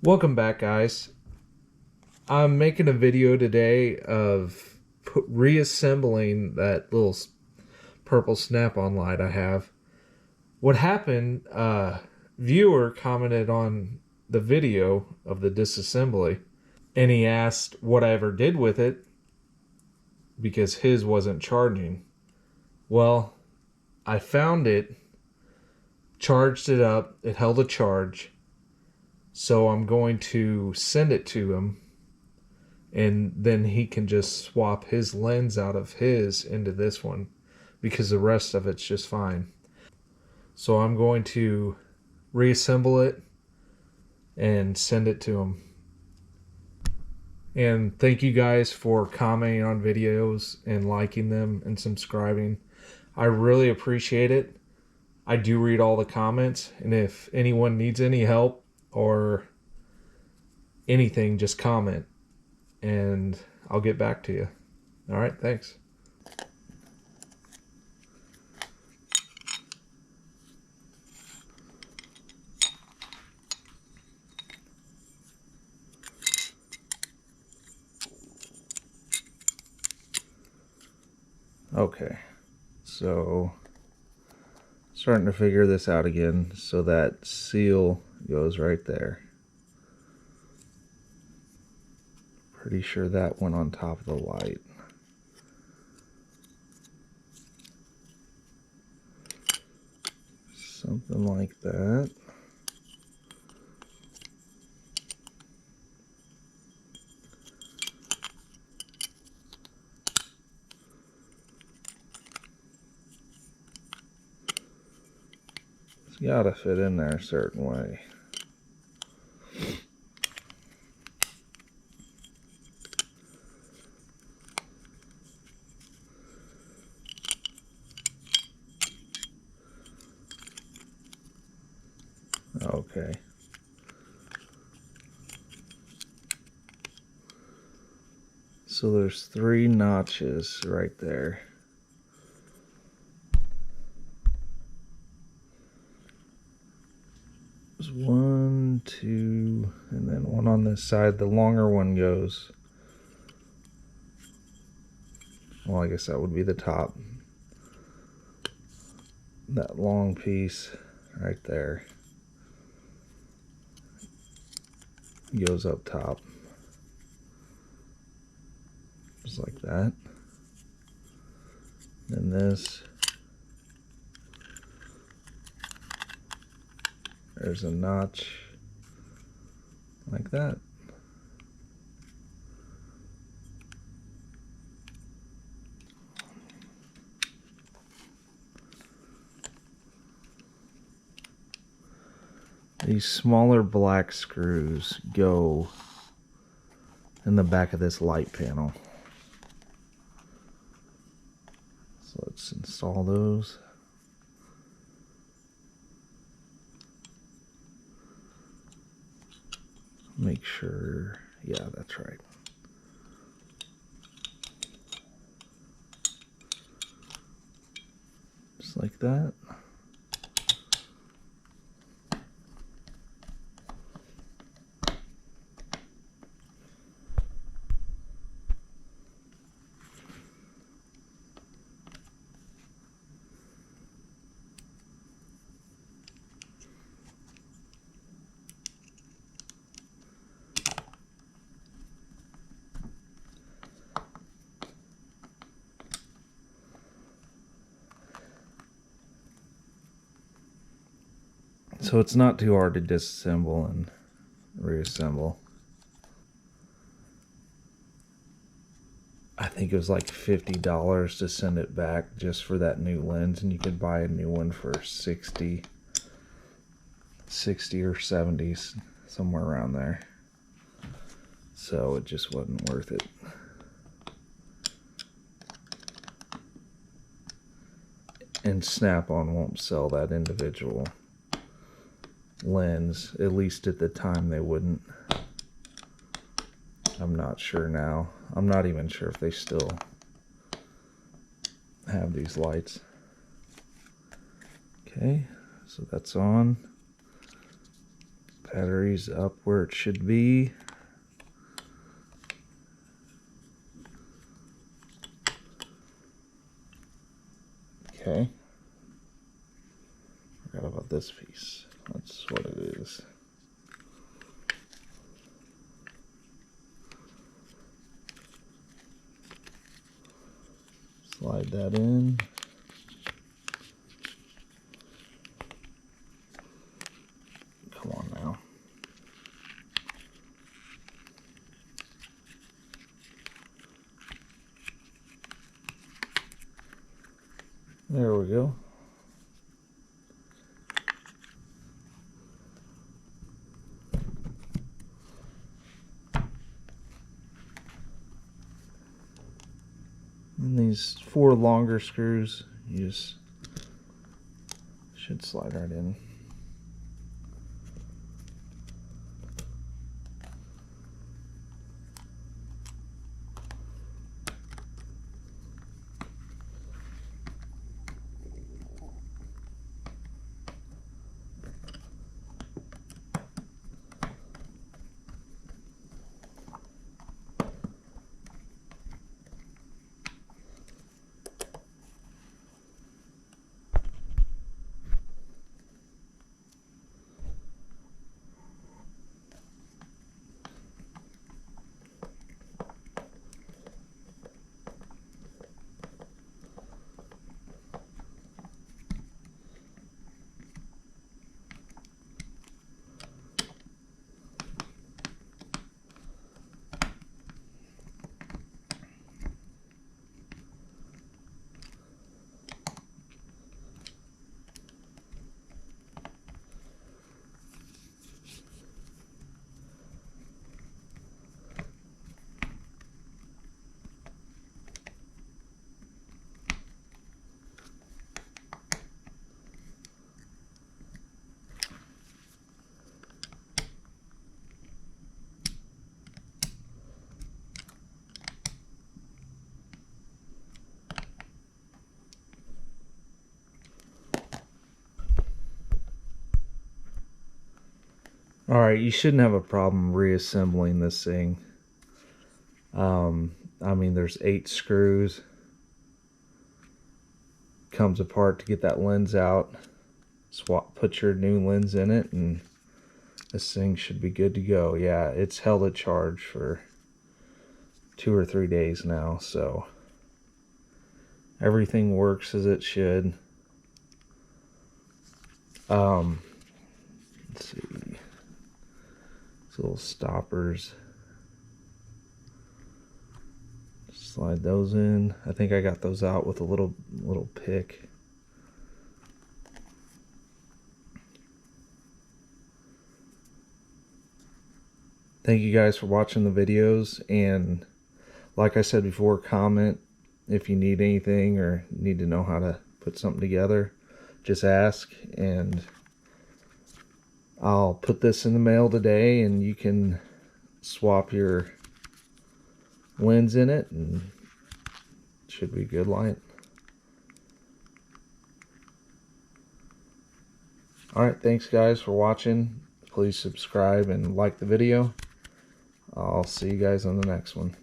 Welcome back, guys. I'm making a video today of reassembling that little purple snap-on light I have. What happened, viewer commented on the video of the disassembly, and he asked what I ever did with it because his wasn't charging. Well, I found it, charged it up, it held a charge, so I'm going to send it to him, and then he can just swap his lens out of his into this one because the rest of it's just fine. So I'm going to reassemble it and send it to him. And thank you guys for commenting on videos and liking them and subscribing. I really appreciate it. I do read all the comments, and if anyone needs any help or anything, just comment and I'll get back to you. All right, thanks. Okay, so starting to figure this out again. So that seal goes right there. Pretty sure that went on top of the light. Something like that. It's gotta fit in there a certain way. Okay. So there's 3 notches right there. There's 1, 2, and then one on this side. The longer one goes. Well, I guess that would be the top. That long piece right there goes up top. Just like that. And this, there's a notch like that. These smaller black screws go in the back of this light panel. So let's install those. Make sure, yeah, that's right. Just like that. So it's not too hard to disassemble and reassemble. I think it was like $50 to send it back just for that new lens, and you could buy a new one for 60 or 70, somewhere around there. So it just wasn't worth it. And Snap-on won't sell that individual lens, at least at the time they wouldn't. I'm not sure now. I'm not even sure if they still have these lights. Okay, so that's on. Battery's up where it should be. Okay. Forgot about this piece. That's what it is. Slide that in. Come on now. There we go. And these 4 longer screws, you just should slide right in. Alright, you shouldn't have a problem reassembling this thing. I mean, there's 8 screws. Comes apart to get that lens out. Put your new lens in it, and this thing should be good to go. Yeah, it's held a charge for 2 or 3 days now, so everything works as it should. Let's see. These little stoppers. Slide those in. I think I got those out with a little pick. Thank you guys for watching the videos, and like I said before, comment if you need anything or need to know how to put something together. Just ask, and I'll put this in the mail today, and you can swap your lens in it, and it should be good light. Alright, thanks guys for watching. Please subscribe and like the video. I'll see you guys on the next one.